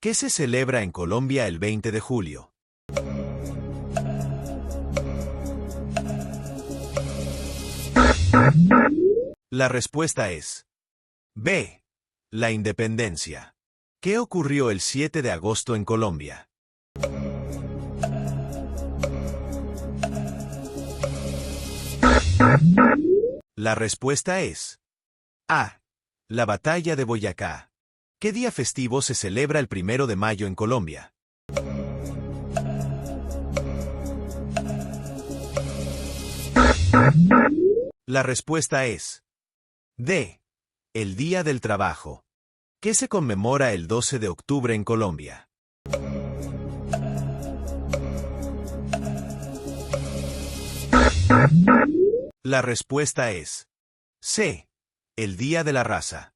¿Qué se celebra en Colombia el 20 de julio? La respuesta es B. La independencia. ¿Qué ocurrió el 7 de agosto en Colombia? La respuesta es A. La batalla de Boyacá. ¿Qué día festivo se celebra el 1 de mayo en Colombia? La respuesta es D. El Día del Trabajo. ¿Qué se conmemora el 12 de octubre en Colombia? La respuesta es C. El Día de la Raza.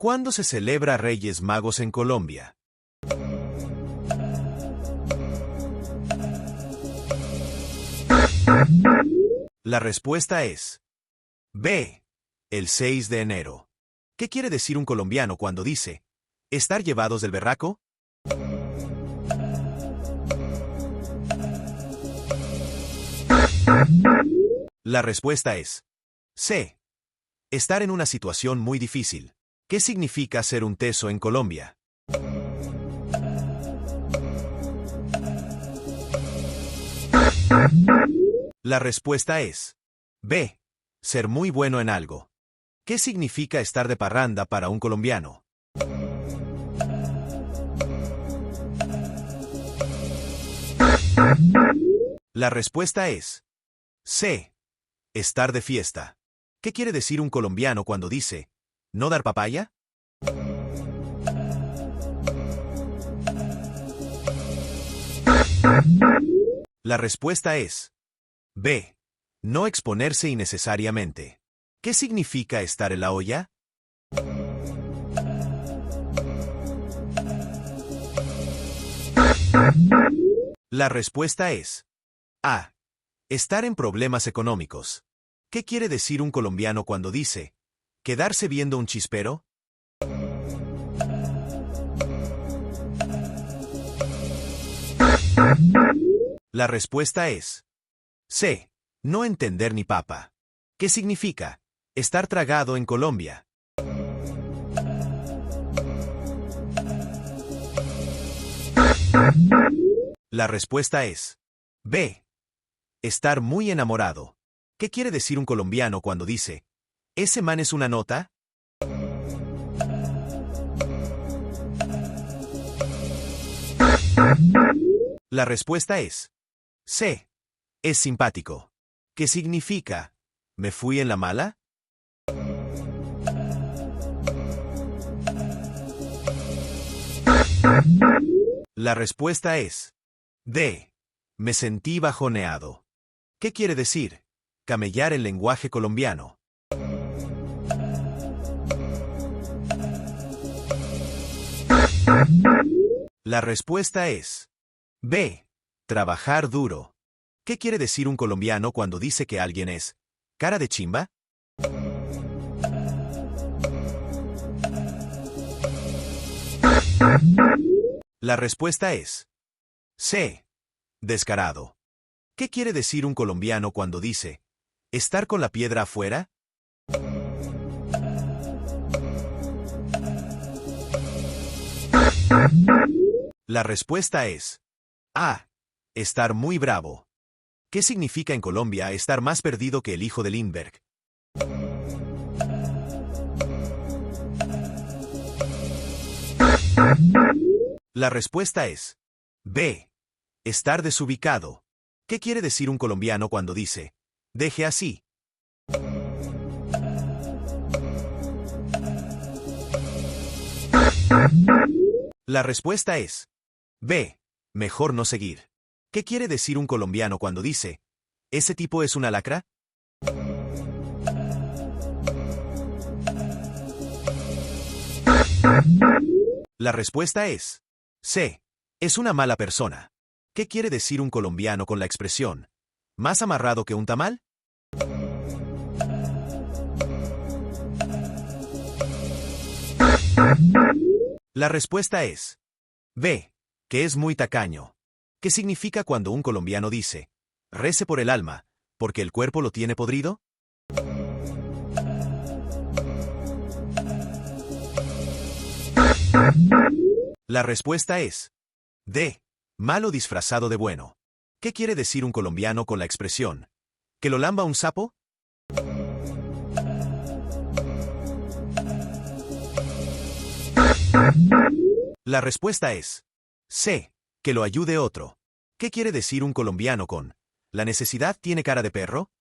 ¿Cuándo se celebra Reyes Magos en Colombia? La respuesta es B. El 6 de enero. ¿Qué quiere decir un colombiano cuando dice estar llevados del berraco? La respuesta es C. Estar en una situación muy difícil. ¿Qué significa ser un teso en Colombia? La respuesta es B. Ser muy bueno en algo. ¿Qué significa estar de parranda para un colombiano? La respuesta es C. Estar de fiesta. ¿Qué quiere decir un colombiano cuando dice no dar papaya? La respuesta es B. No exponerse innecesariamente. ¿Qué significa estar en la olla? La respuesta es A. Estar en problemas económicos. ¿Qué quiere decir un colombiano cuando dice quedarse viendo un chispero? La respuesta es C. No entender ni papa. ¿Qué significa estar tragado en Colombia? La respuesta es B. Estar muy enamorado. ¿Qué quiere decir un colombiano cuando dice ese man es una nota? La respuesta es C. Es simpático. ¿Qué significa me fui en la mala? La respuesta es D. Me sentí bajoneado. ¿Qué quiere decir camellar en lenguaje colombiano? La respuesta es B. Trabajar duro. ¿Qué quiere decir un colombiano cuando dice que alguien es cara de chimba? La respuesta es C. Descarado. ¿Qué quiere decir un colombiano cuando dice estar con la piedra afuera? La respuesta es A. Estar muy bravo. ¿Qué significa en Colombia estar más perdido que el hijo de Lindbergh? La respuesta es B. Estar desubicado. ¿Qué quiere decir un colombiano cuando dice deje así? La respuesta es B. Mejor no seguir. ¿Qué quiere decir un colombiano cuando dice ese tipo es una lacra? La respuesta es C. Es una mala persona. ¿Qué quiere decir un colombiano con la expresión más amarrado que un tamal? La respuesta es B. Que es muy tacaño. ¿Qué significa cuando un colombiano dice, rece por el alma, porque el cuerpo lo tiene podrido? La respuesta es D. Malo disfrazado de bueno. ¿Qué quiere decir un colombiano con la expresión, que lo lamba un sapo? La respuesta es C. Que lo ayude otro. ¿Qué quiere decir un colombiano con la necesidad tiene cara de perro?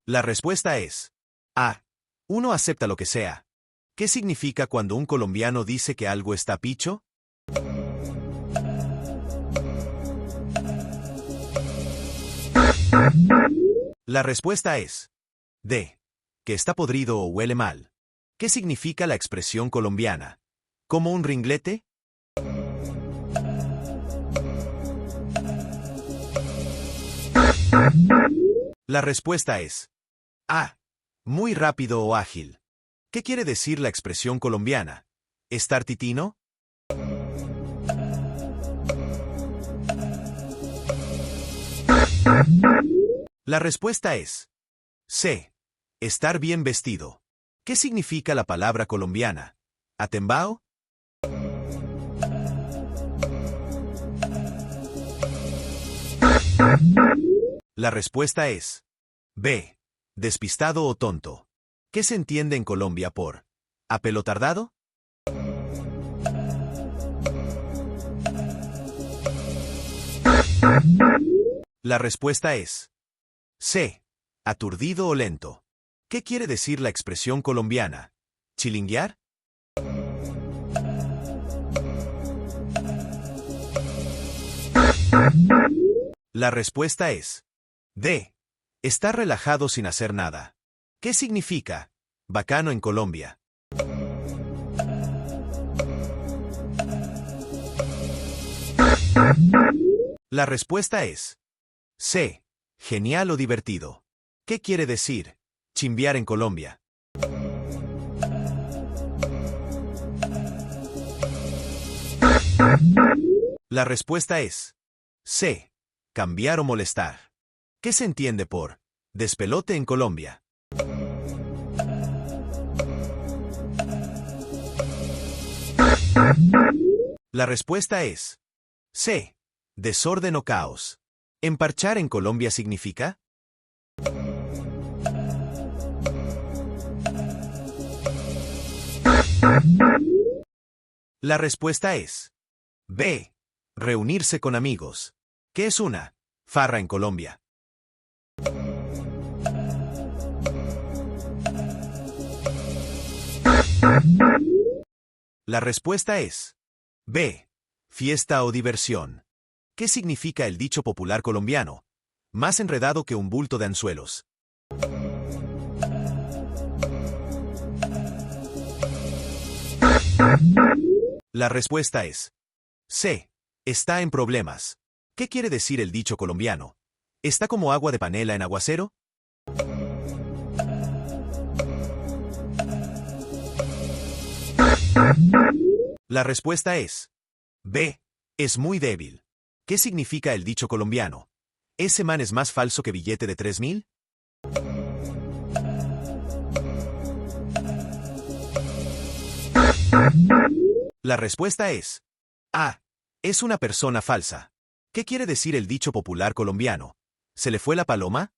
La respuesta es A. Uno acepta lo que sea. ¿Qué significa cuando un colombiano dice que algo está picho? La respuesta es D. Que está podrido o huele mal. ¿Qué significa la expresión colombiana? ¿Como un ringlete? La respuesta es A. Muy rápido o ágil. ¿Qué quiere decir la expresión colombiana? ¿Estar titino? La respuesta es C. Estar bien vestido. ¿Qué significa la palabra colombiana? ¿Atembao? La respuesta es B. Despistado o tonto. ¿Qué se entiende en Colombia por apelotardado? La respuesta es C. Aturdido o lento. ¿Qué quiere decir la expresión colombiana? ¿Chilinguear? La respuesta es D. Estar relajado sin hacer nada. ¿Qué significa bacano en Colombia? La respuesta es C. Genial o divertido. ¿Qué quiere decir chimbear en Colombia? La respuesta es C. Cambiar o molestar. ¿Qué se entiende por despelote en Colombia? La respuesta es C. Desorden o caos. ¿Emparchar en Colombia significa? La respuesta es B. Reunirse con amigos. ¿Qué es una farra en Colombia? La respuesta es B. Fiesta o diversión. ¿Qué significa el dicho popular colombiano? Más enredado que un bulto de anzuelos. La respuesta es C. Está en problemas. ¿Qué quiere decir el dicho colombiano? ¿Está como agua de panela en aguacero? La respuesta es B. Es muy débil. ¿Qué significa el dicho colombiano? ¿Ese man es más falso que billete de 3.000? La respuesta es A. Es una persona falsa. ¿Qué quiere decir el dicho popular colombiano? ¿Se le fue la paloma?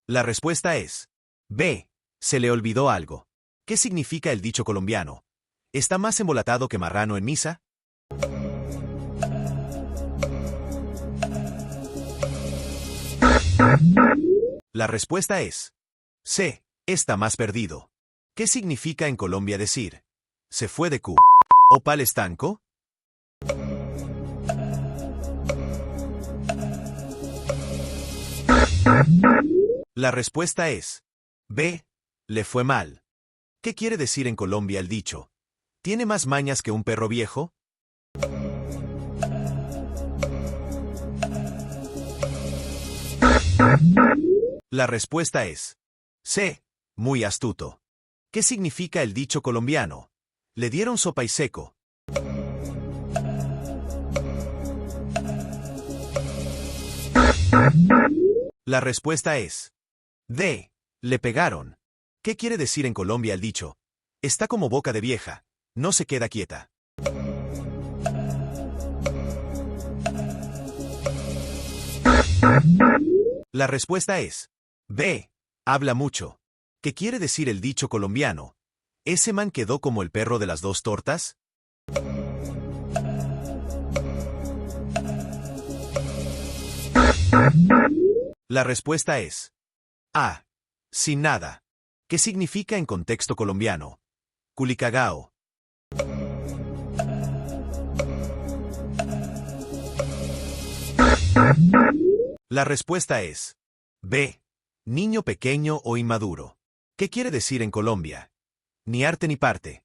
La respuesta es B. Se le olvidó algo. ¿Qué significa el dicho colombiano? ¿Está más embolatado que marrano en misa? La respuesta es C. Está más perdido. ¿Qué significa en Colombia decir se fue de cu o pal estanco? La respuesta es B. Le fue mal. ¿Qué quiere decir en Colombia el dicho ¿tiene más mañas que un perro viejo? La respuesta es C. Muy astuto. ¿Qué significa el dicho colombiano? Le dieron sopa y seco. La respuesta es D. Le pegaron. ¿Qué quiere decir en Colombia el dicho? Está como boca de vieja, no se queda quieta. La respuesta es B. Habla mucho. ¿Qué quiere decir el dicho colombiano? ¿Ese man quedó como el perro de las dos tortas? La respuesta es A. Sin nada. ¿Qué significa en contexto colombiano? Culicagao. La respuesta es B. Niño pequeño o inmaduro. ¿Qué quiere decir en Colombia? Ni arte ni parte.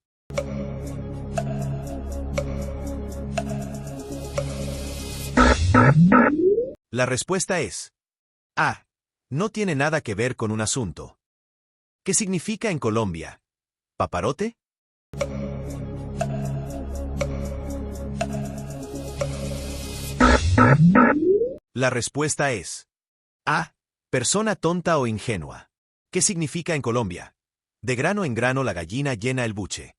La respuesta es A. No tiene nada que ver con un asunto. ¿Qué significa en Colombia? ¿Paparote? La respuesta es A. Persona tonta o ingenua. ¿Qué significa en Colombia? De grano en grano la gallina llena el buche.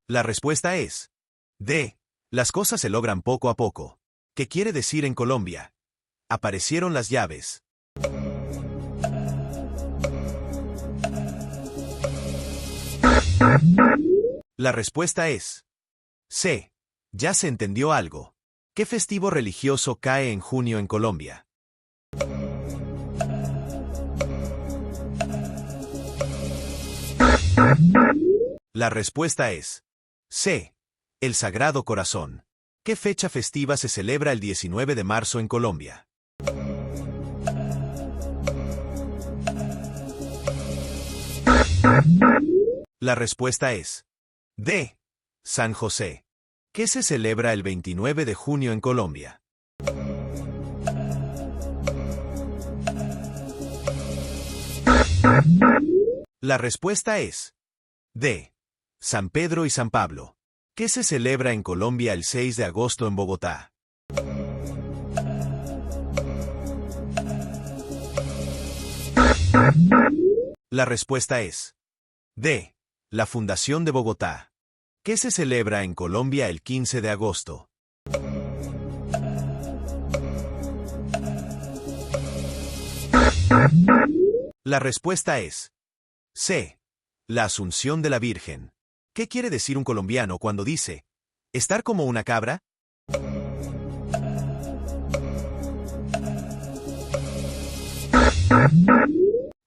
La respuesta es D. Las cosas se logran poco a poco. ¿Qué quiere decir en Colombia? Aparecieron las llaves. La respuesta es C. Ya se entendió algo. ¿Qué festivo religioso cae en junio en Colombia? La respuesta es C. El Sagrado Corazón. ¿Qué fecha festiva se celebra el 19 de marzo en Colombia? La respuesta es D. San José. ¿Qué se celebra el 29 de junio en Colombia? La respuesta es D. San Pedro y San Pablo. ¿Qué se celebra en Colombia el 6 de agosto en Bogotá? La respuesta es D. La Fundación de Bogotá. ¿Qué se celebra en Colombia el 15 de agosto? La respuesta es C. La Asunción de la Virgen. ¿Qué quiere decir un colombiano cuando dice estar como una cabra?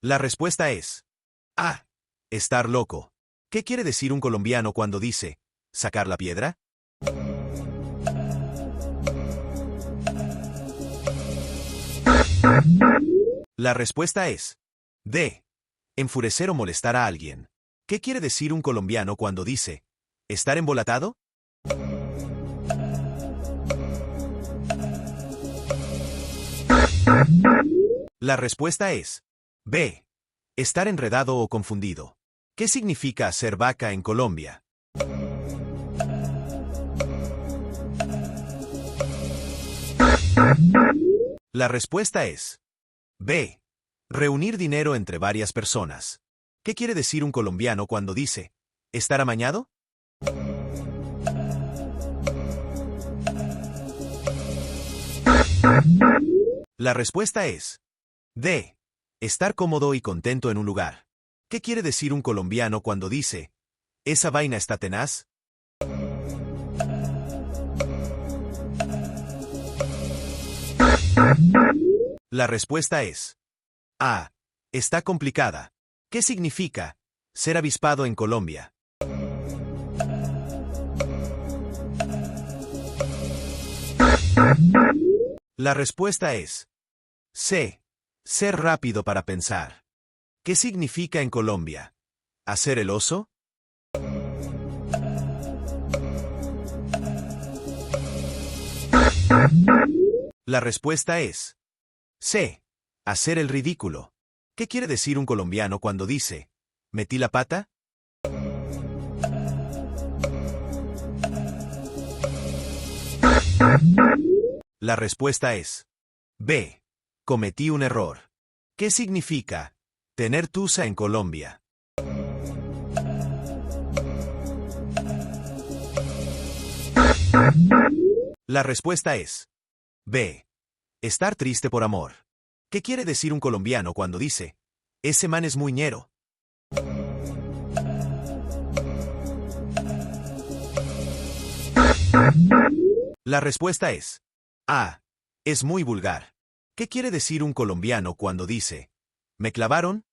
La respuesta es A. Estar loco. ¿Qué quiere decir un colombiano cuando dice sacar la piedra? La respuesta es D. Enfurecer o molestar a alguien. ¿Qué quiere decir un colombiano cuando dice estar embolatado? La respuesta es B. Estar enredado o confundido. ¿Qué significa ser vaca en Colombia? La respuesta es B. Reunir dinero entre varias personas. ¿Qué quiere decir un colombiano cuando dice estar amañado? La respuesta es D. Estar cómodo y contento en un lugar. ¿Qué quiere decir un colombiano cuando dice esa vaina está tenaz? La respuesta es A. Está complicada. ¿Qué significa ser avispado en Colombia? La respuesta es C. Ser rápido para pensar. ¿Qué significa en Colombia? ¿Hacer el oso? La respuesta es C. Hacer el ridículo. ¿Qué quiere decir un colombiano cuando dice, metí la pata? La respuesta es B. Cometí un error. ¿Qué significa tener tusa en Colombia? La respuesta es B. Estar triste por amor. ¿Qué quiere decir un colombiano cuando dice, ese man es muy ñero? La respuesta es A. Es muy vulgar. ¿Qué quiere decir un colombiano cuando dice, ¿me clavaron?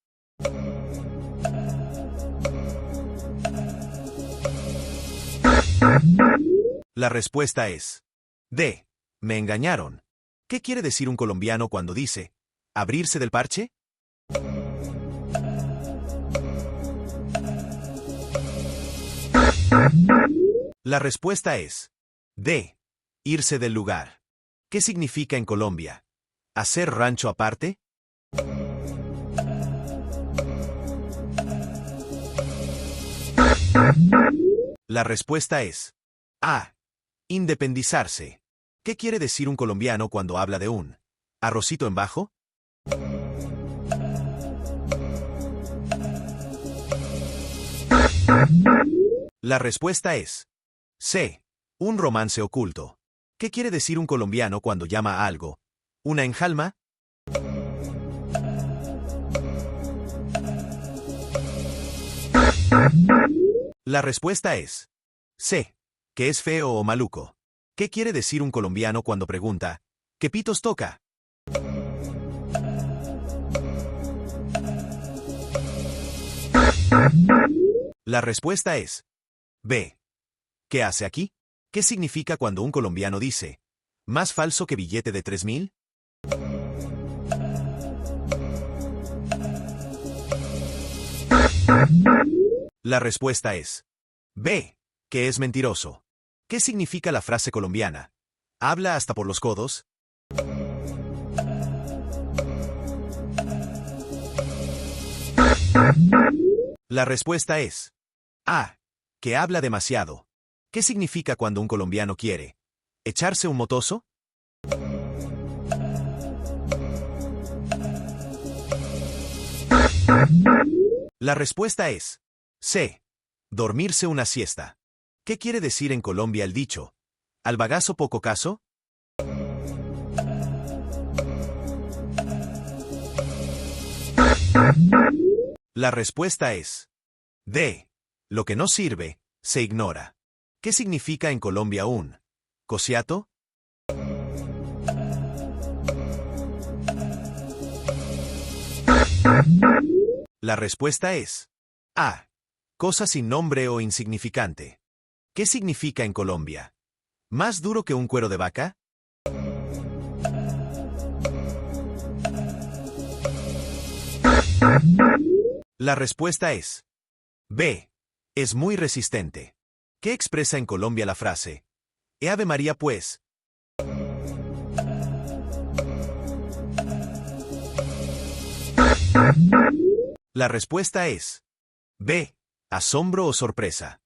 La respuesta es D. Me engañaron. ¿Qué quiere decir un colombiano cuando dice, abrirse del parche? La respuesta es D. Irse del lugar. ¿Qué significa en Colombia? ¿Hacer rancho aparte? La respuesta es A. Independizarse. ¿Qué quiere decir un colombiano cuando habla de un arrocito en bajo? La respuesta es C. Un romance oculto. ¿Qué quiere decir un colombiano cuando llama a algo una enjalma? La respuesta es C. Que es feo o maluco. ¿Qué quiere decir un colombiano cuando pregunta, ¿qué pitos toca? La respuesta es B. ¿Qué hace aquí? ¿Qué significa cuando un colombiano dice, más falso que billete de 3.000? La respuesta es B. Que es mentiroso. ¿Qué significa la frase colombiana? ¿Habla hasta por los codos? La respuesta es A. Que habla demasiado. ¿Qué significa cuando un colombiano quiere echarse un motoso? La respuesta es C. Dormirse una siesta. ¿Qué quiere decir en Colombia el dicho, al bagazo poco caso? La respuesta es D. Lo que no sirve, se ignora. ¿Qué significa en Colombia un cosiato? La respuesta es A. Cosa sin nombre o insignificante. ¿Qué significa en Colombia? ¿Más duro que un cuero de vaca? La respuesta es B. Es muy resistente. ¿Qué expresa en Colombia la frase, Ave María pues? La respuesta es B. Asombro o sorpresa.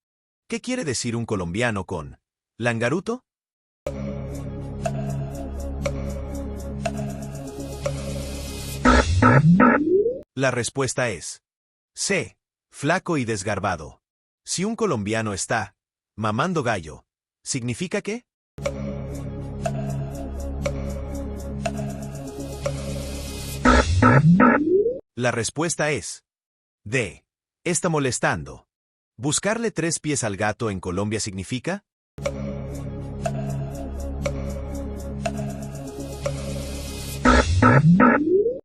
¿Qué quiere decir un colombiano con langaruto? La respuesta es C. Flaco y desgarbado. Si un colombiano está mamando gallo, ¿significa qué? La respuesta es D. Está molestando. ¿Buscarle 3 pies al gato en Colombia significa?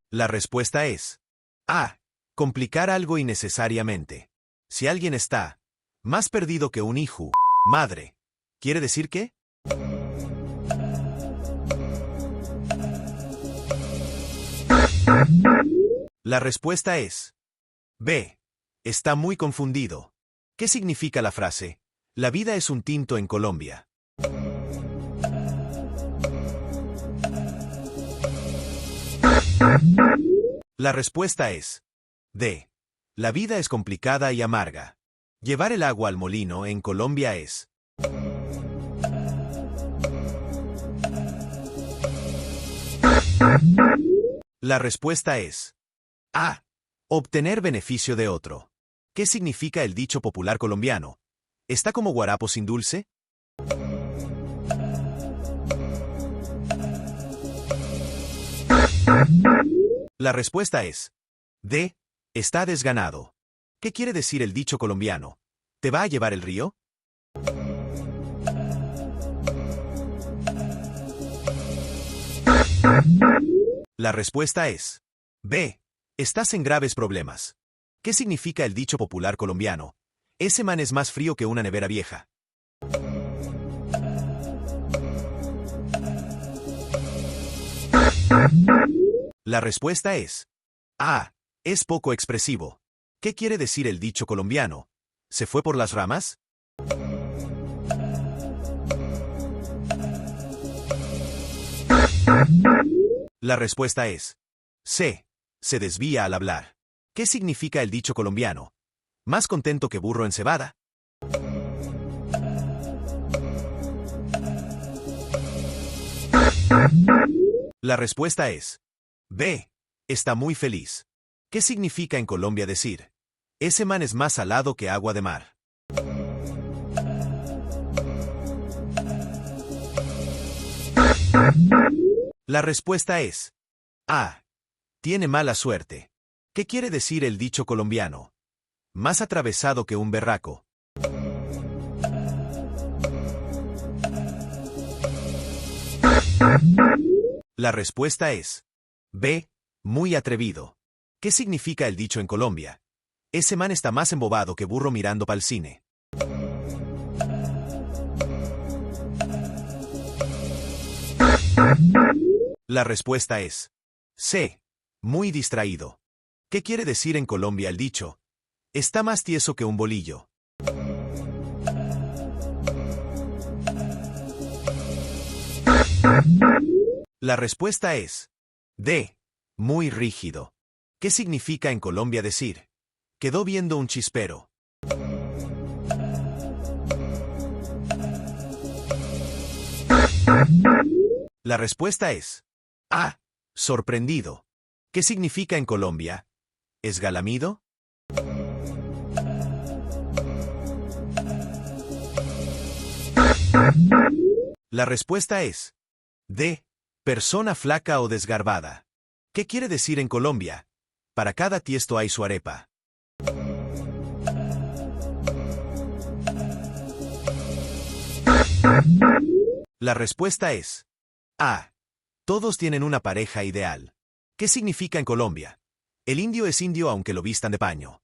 La respuesta es A. Complicar algo innecesariamente. Si alguien está más perdido que un hijo, madre, ¿quiere decir qué? La respuesta es B. Está muy confundido. ¿Qué significa la frase, la vida es un tinto en Colombia? La respuesta es D. La vida es complicada y amarga. Llevar el agua al molino en Colombia es. La respuesta es A. Obtener beneficio de otro. ¿Qué significa el dicho popular colombiano? ¿Está como guarapo sin dulce? La respuesta es D. Está desganado. ¿Qué quiere decir el dicho colombiano? ¿Te va a llevar el río? La respuesta es B. Estás en graves problemas. ¿Qué significa el dicho popular colombiano? Ese man es más frío que una nevera vieja. La respuesta es A. Es poco expresivo. ¿Qué quiere decir el dicho colombiano? ¿Se fue por las ramas? La respuesta es C. Se desvía al hablar. ¿Qué significa el dicho colombiano? Más contento que burro en cebada. La respuesta es B. Está muy feliz. ¿Qué significa en Colombia decir? Ese man es más salado que agua de mar. La respuesta es A. Tiene mala suerte. ¿Qué quiere decir el dicho colombiano? Más atravesado que un berraco. La respuesta es B. Muy atrevido. ¿Qué significa el dicho en Colombia? Ese man está más embobado que burro mirando pa'l cine. La respuesta es C. Muy distraído. ¿Qué quiere decir en Colombia el dicho? Está más tieso que un bolillo. La respuesta es D. Muy rígido. ¿Qué significa en Colombia decir? Quedó viendo un chispero. La respuesta es A. Sorprendido. ¿Qué significa en Colombia? ¿Esgalamido? La respuesta es D. Persona flaca o desgarbada. ¿Qué quiere decir en Colombia? Para cada tiesto hay su arepa. La respuesta es A. Todos tienen una pareja ideal. ¿Qué significa en Colombia? El indio es indio aunque lo vistan de paño.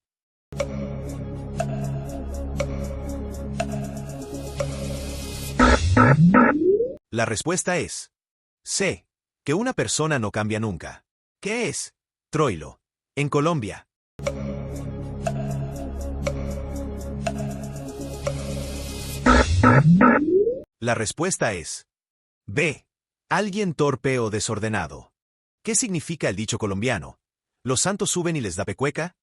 La respuesta es C. Que una persona no cambia nunca. ¿Qué es? Troilo. En Colombia. La respuesta es B. Alguien torpe o desordenado. ¿Qué significa el dicho colombiano? ¿Los santos suben y les da pecueca?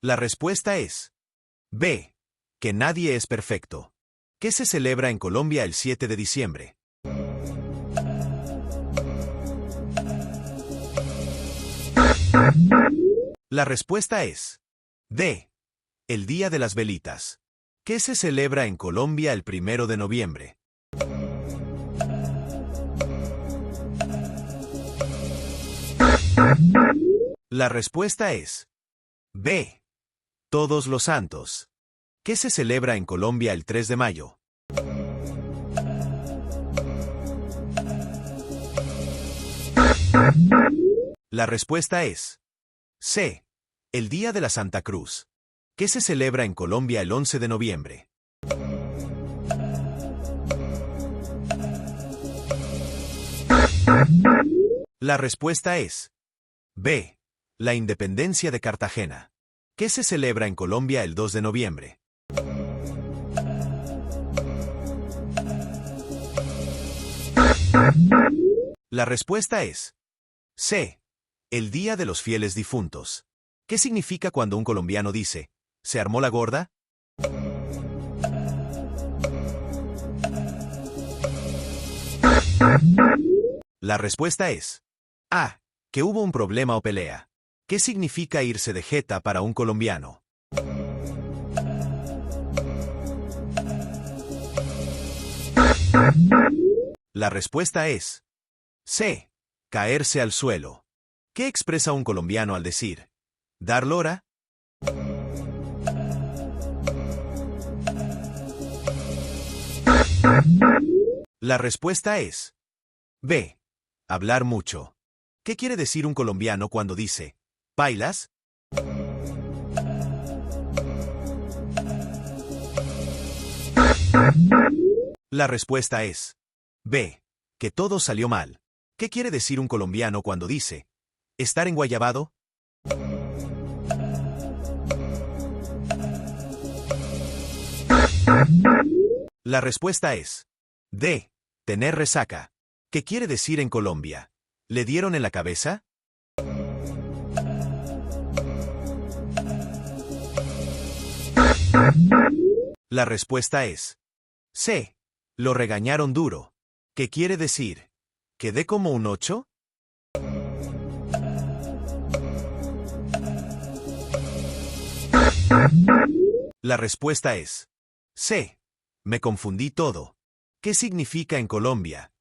La respuesta es B. Que nadie es perfecto. ¿Qué se celebra en Colombia el 7 de diciembre? La respuesta es D. El Día de las Velitas. ¿Qué se celebra en Colombia el 1 de noviembre? La respuesta es B. Todos los Santos. ¿Qué se celebra en Colombia el 3 de mayo? La respuesta es C. El Día de la Santa Cruz. ¿Qué se celebra en Colombia el 11 de noviembre? La respuesta es B. La independencia de Cartagena. ¿Qué se celebra en Colombia el 2 de noviembre? La respuesta es C. El Día de los Fieles Difuntos. ¿Qué significa cuando un colombiano dice, ¿se armó la gorda? La respuesta es A. Que hubo un problema o pelea. ¿Qué significa irse de jeta para un colombiano? La respuesta es C. Caerse al suelo. ¿Qué expresa un colombiano al decir dar lora? La respuesta es B. Hablar mucho. ¿Qué quiere decir un colombiano cuando dice ¿bailas? La respuesta es B. Que todo salió mal. ¿Qué quiere decir un colombiano cuando dice estar enguayabado? La respuesta es D. Tener resaca. ¿Qué quiere decir en Colombia? ¿Le dieron en la cabeza? La respuesta es C. Lo regañaron duro. ¿Qué quiere decir? ¿Quedé como un 8? La respuesta es C. Me confundí todo. ¿Qué significa en Colombia?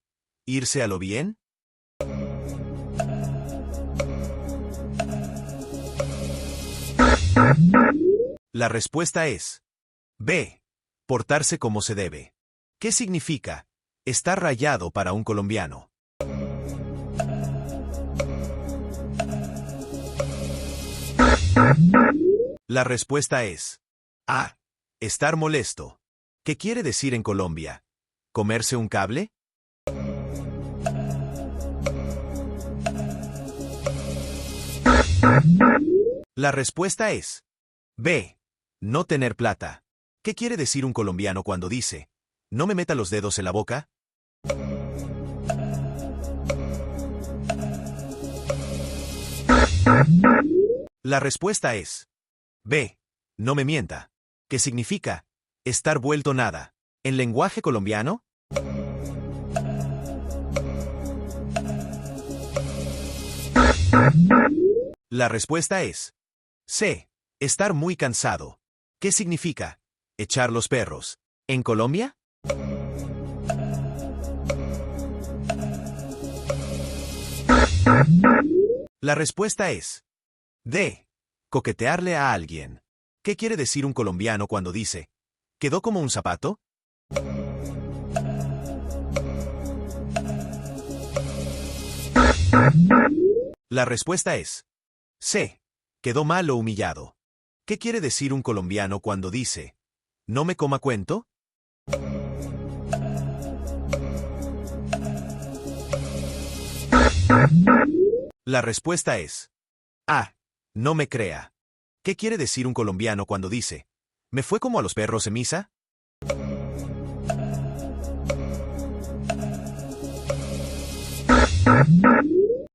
¿Irse a lo bien? La respuesta es B. Portarse como se debe. ¿Qué significa estar rayado para un colombiano? La respuesta es A. Estar molesto. ¿Qué quiere decir en Colombia? ¿Comerse un cable? La respuesta es B. No tener plata. ¿Qué quiere decir un colombiano cuando dice no me meta los dedos en la boca? La respuesta es B. No me mienta. ¿Qué significa estar vuelto nada en lenguaje colombiano? La respuesta es C. Estar muy cansado. ¿Qué significa echar los perros en Colombia? La respuesta es D. Coquetearle a alguien. ¿Qué quiere decir un colombiano cuando dice quedó como un zapato? La respuesta es C. Quedó mal o humillado. ¿Qué quiere decir un colombiano cuando dice no me coma cuento? La respuesta es A. No me crea. ¿Qué quiere decir un colombiano cuando dice me fue como a los perros en misa?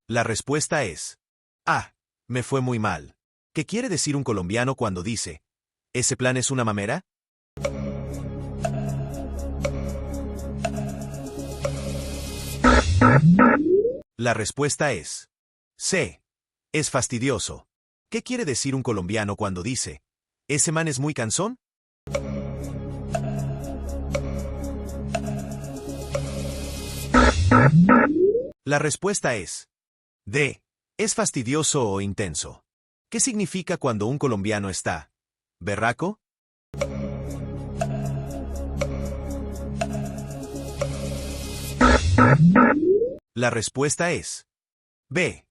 La respuesta es A. Me fue muy mal. ¿Qué quiere decir un colombiano cuando dice ¿ese plan es una mamera? La respuesta es C. Es fastidioso. ¿Qué quiere decir un colombiano cuando dice ¿ese man es muy cansón? La respuesta es D. Es fastidioso o intenso. ¿Qué significa cuando un colombiano está berraco? La respuesta es B.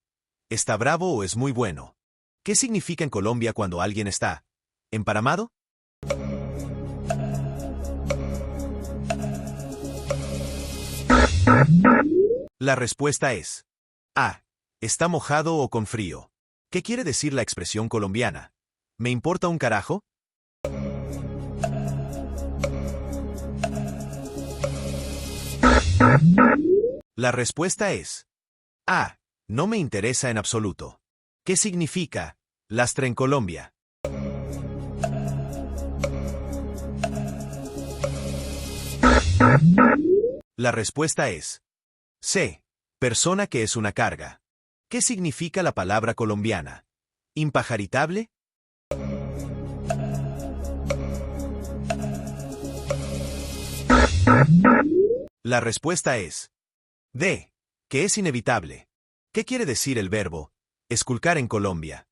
¿Está bravo o es muy bueno? ¿Qué significa en Colombia cuando alguien está emparamado? La respuesta es A. Está mojado o con frío. ¿Qué quiere decir la expresión colombiana? ¿Me importa un carajo? La respuesta es A. No me interesa en absoluto. ¿Qué significa lastre en Colombia? La respuesta es C. Persona que es una carga. ¿Qué significa la palabra colombiana? ¿Impajaritable? La respuesta es D. Que es inevitable. ¿Qué quiere decir el verbo esculcar en Colombia?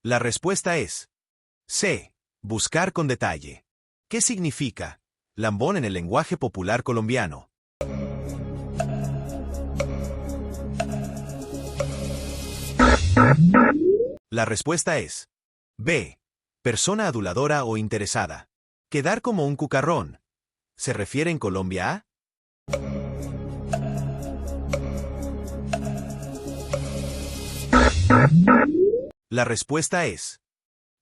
La respuesta es C. Buscar con detalle. ¿Qué significa lambón en el lenguaje popular colombiano? La respuesta es B. Persona aduladora o interesada. Quedar como un cucarrón. ¿Se refiere en Colombia a? La respuesta es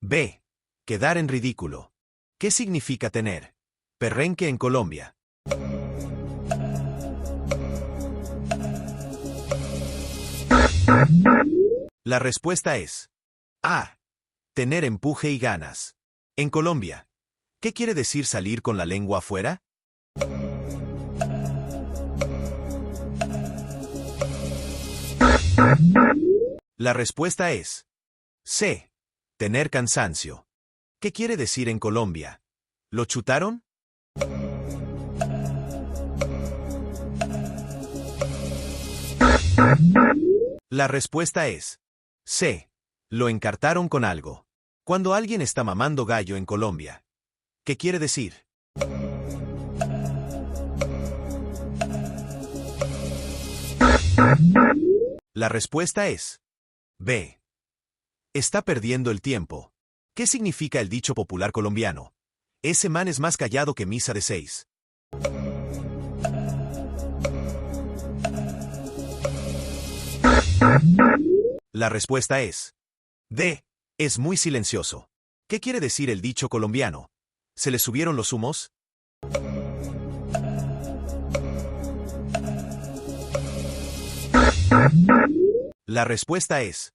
B. Quedar en ridículo. ¿Qué significa tener perrenque en Colombia? La respuesta es A. Tener empuje y ganas. En Colombia, ¿qué quiere decir salir con la lengua afuera? La respuesta es C. Tener cansancio. ¿Qué quiere decir en Colombia? ¿Lo chutaron? La respuesta es C. Lo encartaron con algo. Cuando alguien está mamando gallo en Colombia, ¿qué quiere decir? La respuesta es B. Está perdiendo el tiempo. ¿Qué significa el dicho popular colombiano? Ese man es más callado que misa de 6. La respuesta es D. Es muy silencioso. ¿Qué quiere decir el dicho colombiano? ¿Se le subieron los humos? La respuesta es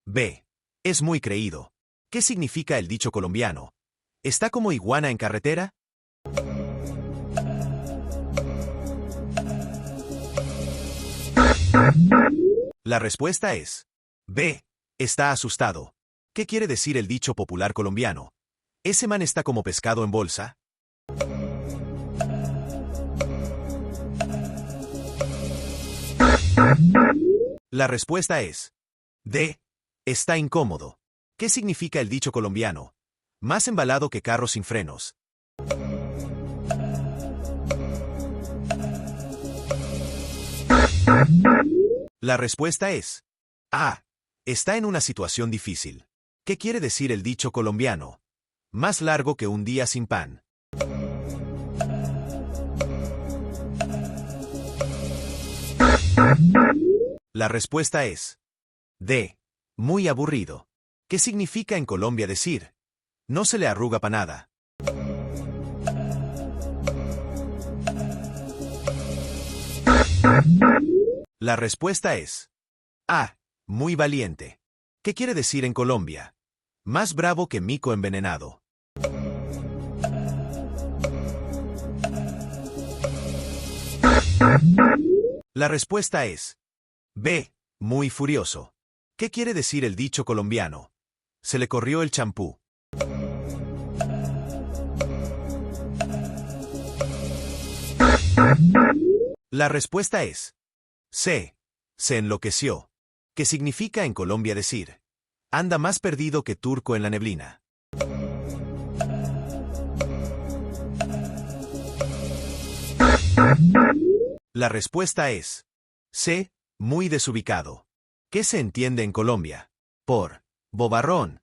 B. Es muy creído. ¿Qué significa el dicho colombiano? ¿Está como iguana en carretera? La respuesta es B. Está asustado. ¿Qué quiere decir el dicho popular colombiano? ¿Ese man está como pescado en bolsa? La respuesta es D. Está incómodo. ¿Qué significa el dicho colombiano? Más embalado que carro sin frenos. La respuesta es A. Está en una situación difícil. ¿Qué quiere decir el dicho colombiano? Más largo que un día sin pan. La respuesta es D. Muy aburrido. ¿Qué significa en Colombia decir no se le arruga pa' nada? La respuesta es A. Muy valiente. ¿Qué quiere decir en Colombia? Más bravo que mico envenenado. La respuesta es B. Muy furioso. ¿Qué quiere decir el dicho colombiano? Se le corrió el champú. La respuesta es C. Se enloqueció. ¿Qué significa en Colombia decir anda más perdido que turco en la neblina? La respuesta es C. Muy desubicado. ¿Qué se entiende en Colombia por bobarrón?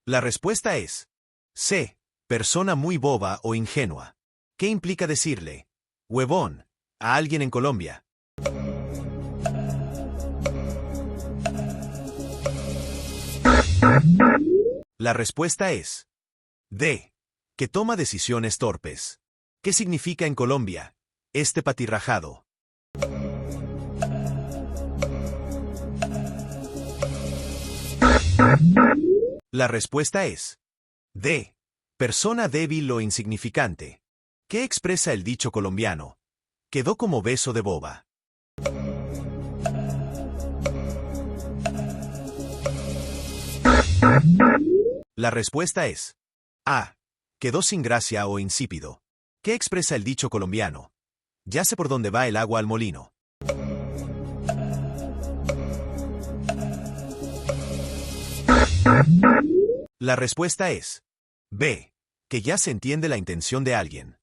La respuesta es C. Persona muy boba o ingenua. ¿Qué implica decirle huevón a alguien en Colombia? La respuesta es D. Que toma decisiones torpes. ¿Qué significa en Colombia este patirrajado? La respuesta es D. Persona débil o insignificante. ¿Qué expresa el dicho colombiano? Quedó como beso de boba. La respuesta es A. Quedó sin gracia o insípido. ¿Qué expresa el dicho colombiano? Ya sé por dónde va el agua al molino. La respuesta es B. Que ya se entiende la intención de alguien.